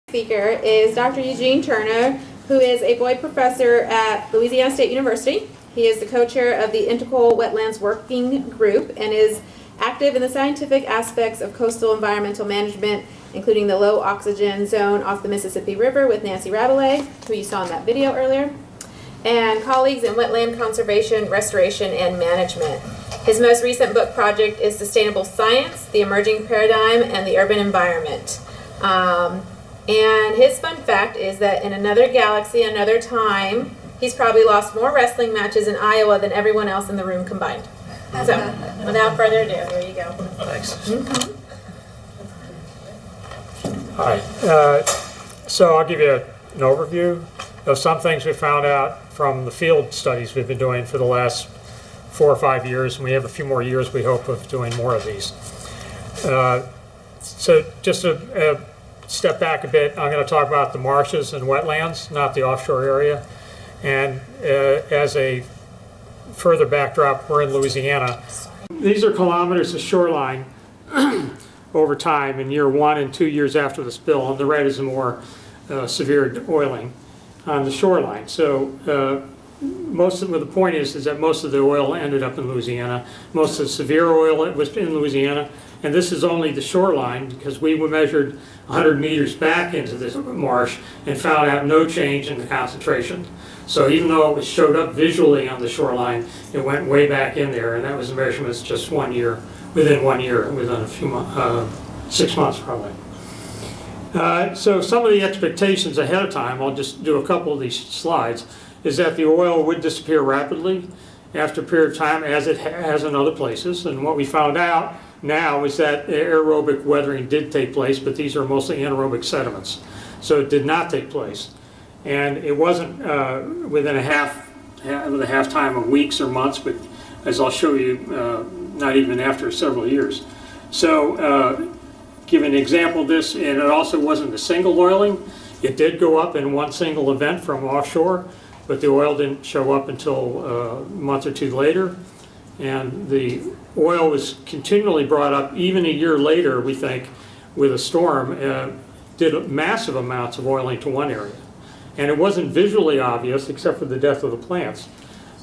Speaker is Dr. Eugene Turner, who is a Boyd Professor at Louisiana State University. He is the co-chair of the Integral Wetlands Working Group and is active in the scientific aspects of coastal environmental management, including the low oxygen zone off the Mississippi River with Nancy Rabelais, who you saw in that video earlier, and colleagues in wetland conservation, restoration, and management. His most recent book project is Sustainable Science, the Emerging Paradigm, and the Urban Environment. And his fun fact is that in another galaxy, another time, he's probably lost more wrestling matches in Iowa than everyone else in the room combined. So, without further ado, here you go. Thanks. Hi. So I'll give you an overview of some things we found out from the field studies we've been doing for the last 4 or 5 years, and we have a few more years, we hope, of doing more of these. So just a step back a bit, I'm going to talk about the marshes and wetlands, not the offshore area. And as a further backdrop, we're in Louisiana. These are kilometers of shoreline over time in year 1 and 2 years after the spill, and the red is a more severe oiling on the shoreline. So the point is that most of the oil ended up in Louisiana. Most of the severe oil was in Louisiana. And this is only the shoreline because we measured 100 meters back into this marsh and found out no change in the concentration. So even though it showed up visually on the shoreline, it went way back in there, and that was measurements just 1 year, within 1 year, within a few months, 6 months probably. So some of the expectations ahead of time, I'll just do a couple of these slides, is that the oil would disappear rapidly after a period of time, as it has in other places. And what we found out now is that aerobic weathering did take place, but these are mostly anaerobic sediments. So it did not take place. And it wasn't within a half time of weeks or months, but as I'll show you, not even after several years. So give an example of this, and it also wasn't a single oiling. It did go up in one single event from offshore, but the oil didn't show up until a month or two later. And the oil was continually brought up even a year later, we think, with a storm, did massive amounts of oiling to one area. And it wasn't visually obvious except for the death of the plants,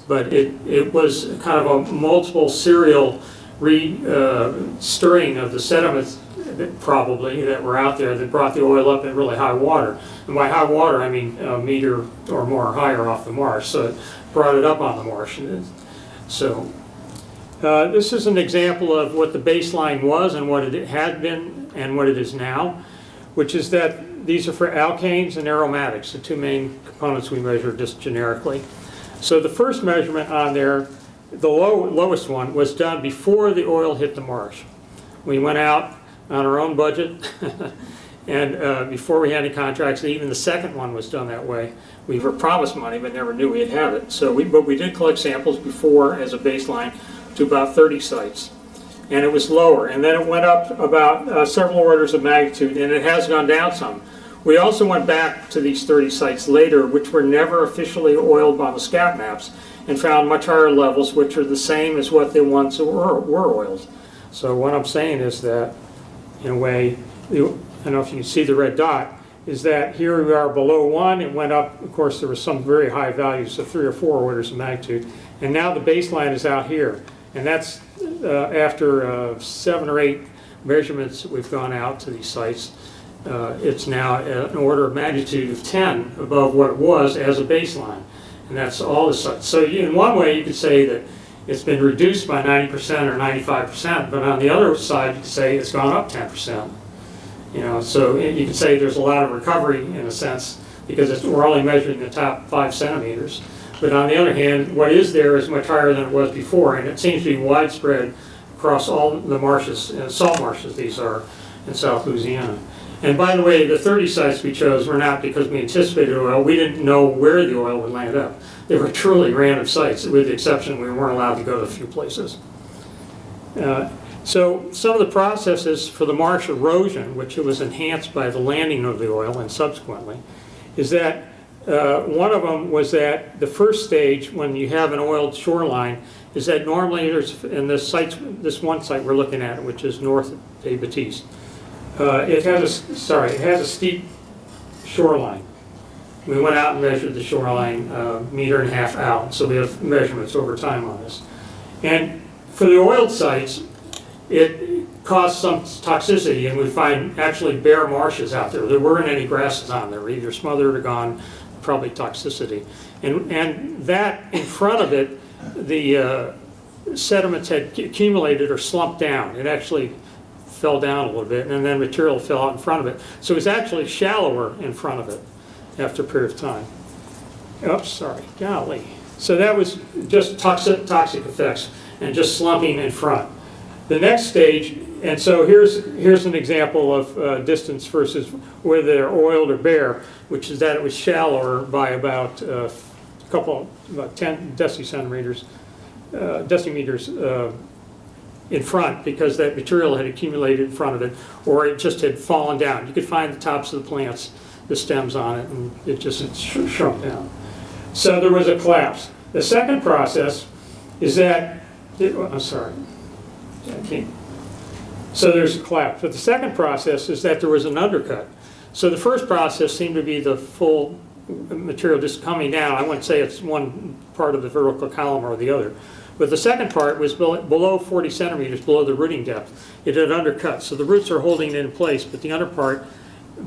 but it was kind of a multiple serial stirring of the sediments probably that were out there that brought the oil up at really high water. And by high water, I mean a meter or more higher off the marsh, so it brought it up on the marsh. So this is an example of what the baseline was and what it had been and what it is now, which is that these are for alkanes and aromatics, the two main components we measure just generically. So the first measurement on there, the lowest one, was done before the oil hit the marsh. We went out on our own budget and before we had any contracts, even the second one was done that way. We were promised money but never knew we'd have it. But we did collect samples before as a baseline to about 30 sites. And it was lower, and then it went up about several orders of magnitude, and it has gone down some. We also went back to these 30 sites later, which were never officially oiled on the scout maps, and found much higher levels, which are the same as what the ones that were oiled. So what I'm saying is that, in a way, I don't know if you can see the red dot, is that here we are below 1, it went up, of course there were some very high values, so 3 or 4 orders of magnitude, and now the baseline is out here. And that's after 7 or 8 measurements that we've gone out to these sites. It's now an order of magnitude of 10 above what it was as a baseline. And that's all the sites. So in one way you could say that it's been reduced by 90% or 95%, but on the other side you could say it's gone up 10%. You know, so you could say there's a lot of recovery in a sense because we're only measuring the top 5 centimeters. But on the other hand, what is there is much higher than it was before, and it seems to be widespread across all the marshes, salt marshes these are, in South Louisiana. And by the way, the 30 sites we chose were not because we anticipated oil. We didn't know where the oil would land up. They were truly random sites, with the exception we weren't allowed to go to a few places. So some of the processes for the marsh erosion, which was enhanced by the landing of the oil and subsequently, is that one of them was that the first stage, when you have an oiled shoreline, is that normally there's, in this one site we're looking at, which is north of Des Baptistes, it has a steep shoreline. We went out and measured the shoreline 1.5 meters out, so we have measurements over time on this. And for the oiled sites, it caused some toxicity, and we find actually bare marshes out there. There weren't any grasses on there, either smothered or gone, probably toxicity. And that, in front of it, the sediments had accumulated or slumped down. It actually fell down a little bit, and then material fell out in front of it. So it was actually shallower in front of it after a period of time. Oops, sorry, golly. So that was just toxic effects and just slumping in front. The next stage, and so here's an example of distance versus whether they're oiled or bare, which is that it was shallower by about about 10 decimeters in front, because that material had accumulated in front of it, or it just had fallen down. You could find the tops of the plants, the stems on it, and it just shrunk down. So there was a collapse. The second process is that, I'm sorry, so there's a collapse. But the second process is that there was an undercut. So the first process seemed to be the full material just coming down. I wouldn't say it's one part of the vertical column or the other. But the second part was below 40 centimeters below the rooting depth. It had undercut. So the roots are holding it in place, but the under part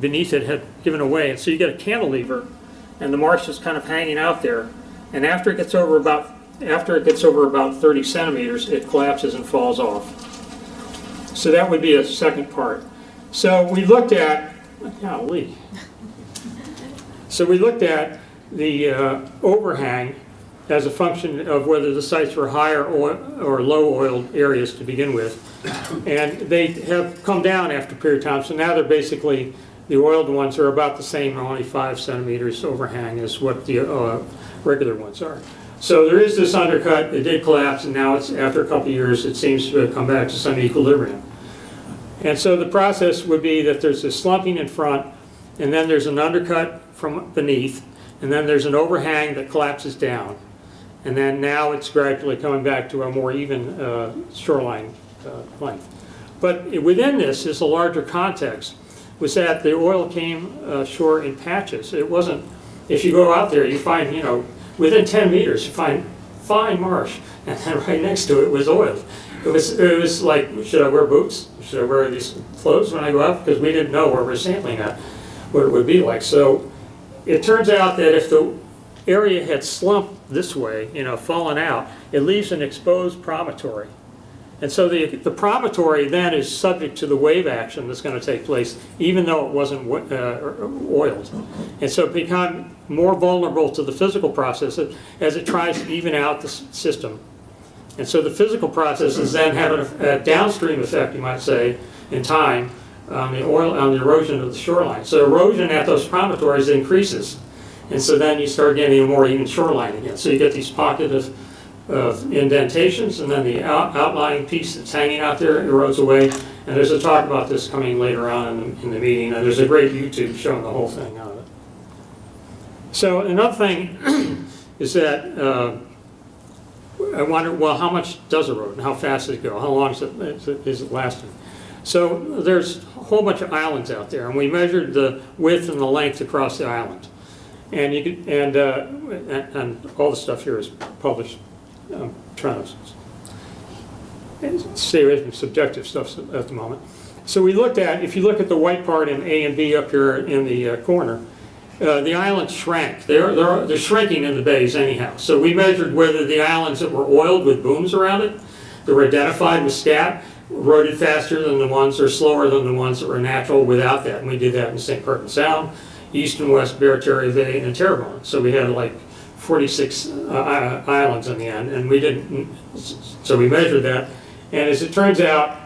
beneath it had given away. And so you get a cantilever, and the marsh is kind of hanging out there. And after it gets over about 30 centimeters, it collapses and falls off. So that would be a second part. So we looked at, golly. So we looked at the overhang as a function of whether the sites were higher or low oiled areas to begin with. And they have come down after a period of time. So now they're basically, the oiled ones are about the same, only 5 centimeters overhang as what the regular ones are. So there is this undercut. It did collapse, and now it's, after a couple of years, it seems to have come back to some equilibrium. And so the process would be that there's this slumping in front, and then there's an undercut from beneath, and then there's an overhang that collapses down. And then now it's gradually coming back to a more even shoreline length. But within this is a larger context, was that the oil came ashore in patches. It wasn't, if you go out there, you find, within 10 meters, you find fine marsh, and then right next to it was oil. It was like, should I wear boots? Should I wear these clothes when I go out? Because we didn't know where we're sampling at, what it would be like. So it turns out that if the area had slumped this way, fallen out, it leaves an exposed promontory. And so the promontory then is subject to the wave action that's going to take place, even though it wasn't oiled. And so it becomes more vulnerable to the physical process as it tries to even out the system. And so the physical processes then have a downstream effect, you might say, in time on the erosion of the shoreline. So erosion at those promontories increases. And so then you start getting a more even shoreline again. So you get these pockets of indentations, and then the outlying piece that's hanging out there erodes away. And there's a talk about this coming later on in the meeting, and there's a great YouTube showing the whole thing on it. So another thing is that I wonder, well, how much does erode, and how fast does it go? How long is it lasting? So there's a whole bunch of islands out there, and we measured the width and the length across the island. And you could, and all the stuff here is published. Trying to stay away from subjective stuff at the moment. So we looked at, if you look at the white part in A and B up here in the corner, the islands shrank. They're shrinking in the bays anyhow. So we measured whether the islands that were oiled with booms around it, that were identified with scat, eroded faster than the ones, or slower than the ones that were natural without that. And we did that in St. Croix Sound, East and West Barataria Bay, and Terrebonne. So we had like 46 islands in the end, and we didn't, so we measured that. And as it turns out,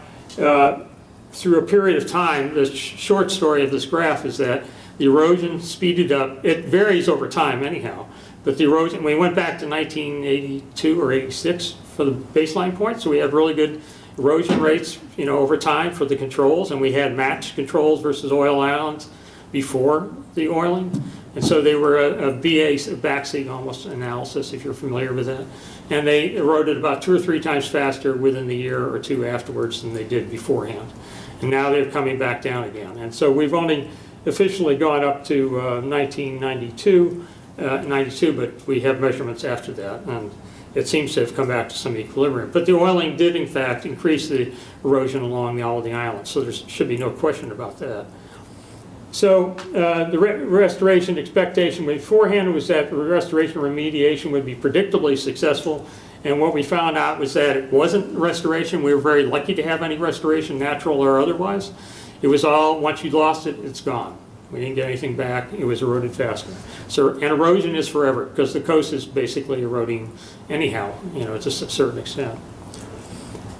through a period of time, the short story of this graph is that the erosion speeded up. It varies over time anyhow, but the erosion, we went back to 1982 or 86 for the baseline point, so we had really good erosion rates, over time for the controls, and we had matched controls versus oil islands before the oiling. And so they were a backseat almost analysis, if you're familiar with that. And they eroded about 2 or 3 times faster within the year or two afterwards than they did beforehand. And now they're coming back down again. And so we've only officially gone up to 1992, 92, but we have measurements after that, and it seems to have come back to some equilibrium. But the oiling did, in fact, increase the erosion along all the islands, so there should be no question about that. So the restoration expectation beforehand was that the restoration remediation would be predictably successful, and what we found out was that it wasn't restoration. We were very lucky to have any restoration, natural or otherwise. It was all, once you lost it, it's gone. We didn't get anything back. It was eroded faster. So, and erosion is forever, because the coast is basically eroding anyhow, you know, to a certain extent.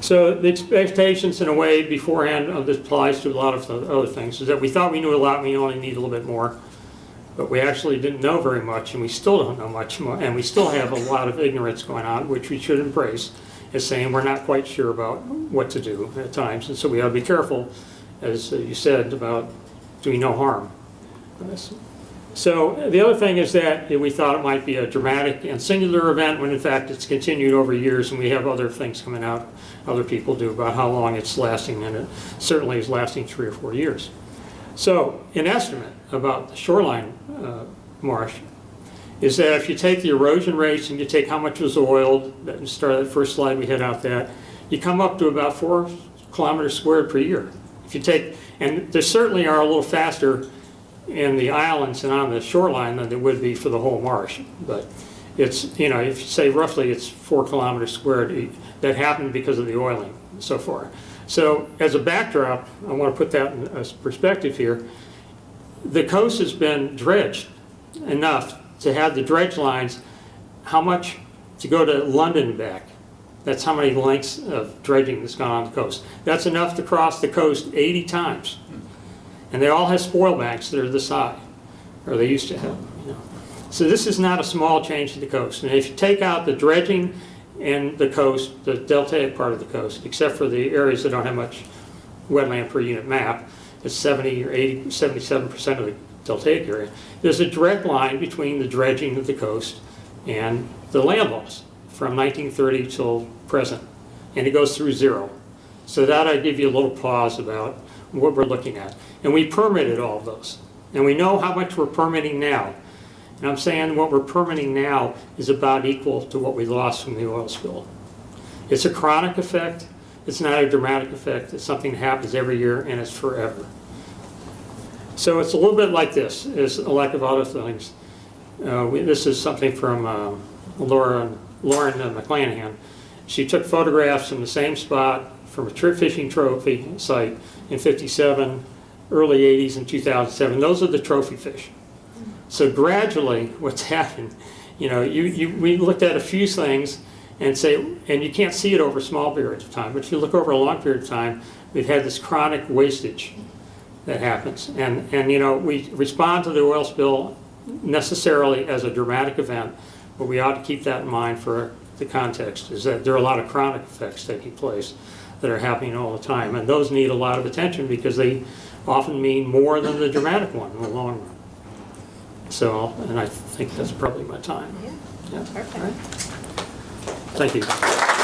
So the expectations, in a way, beforehand, this applies to a lot of other things, is that we thought we knew a lot, we only need a little bit more. But we actually didn't know very much, and we still don't know much more, and we still have a lot of ignorance going on, which we should embrace, as saying we're not quite sure about what to do at times. And so we ought to be careful, as you said, about doing no harm. So the other thing is that we thought it might be a dramatic and singular event, when in fact it's continued over years, and we have other things coming out, other people do, about how long it's lasting, and it certainly is lasting 3 or 4 years. So an estimate about the shoreline marsh is that if you take the erosion rates and you take how much was oiled, that started that first slide we had out that, you come up to about 4 kilometers squared per year. If you take, and there certainly are a little faster in the islands and on the shoreline than there would be for the whole marsh. But it's, you know, if you say roughly it's 4 kilometers squared, that happened because of the oiling so far. So as a backdrop, I want to put that in perspective here. The coast has been dredged enough to have the dredge lines, how much to go to London and back. That's how many lengths of dredging that's gone on the coast. That's enough to cross the coast 80 times. And they all have spoil banks that are this high, or they used to have. You know. So this is not a small change to the coast. And if you take out the dredging and the coast, the deltaic part of the coast, except for the areas that don't have much wetland per unit map, it's 70 or 80, 77% of the deltaic area. There's a direct line between the dredging of the coast and the land loss from 1930 till present, and it goes through 0. So that I give you a little pause about what we're looking at. And we permitted all of those. And we know how much we're permitting now. And I'm saying what we're permitting now is about equal to what we lost from the oil spill. It's a chronic effect. It's not a dramatic effect. It's something that happens every year, and it's forever. So it's a little bit like this, as a lack of other things. This is something from Lauren McClanahan. She took photographs from the same spot from a fishing trophy site in '57, early '80s, and 2007. Those are the trophy fish. So gradually, what's happened, you know, we looked at a few things and say, and you can't see it over small periods of time, but if you look over a long period of time, we've had this chronic wastage that happens. And you know, we respond to the oil spill necessarily as a dramatic event, but we ought to keep that in mind for the context, is that there are a lot of chronic effects taking place that are happening all the time, and those need a lot of attention because they often mean more than the dramatic one in the long run. So, and I think that's probably my time. Yeah, perfect. All right. Thank you.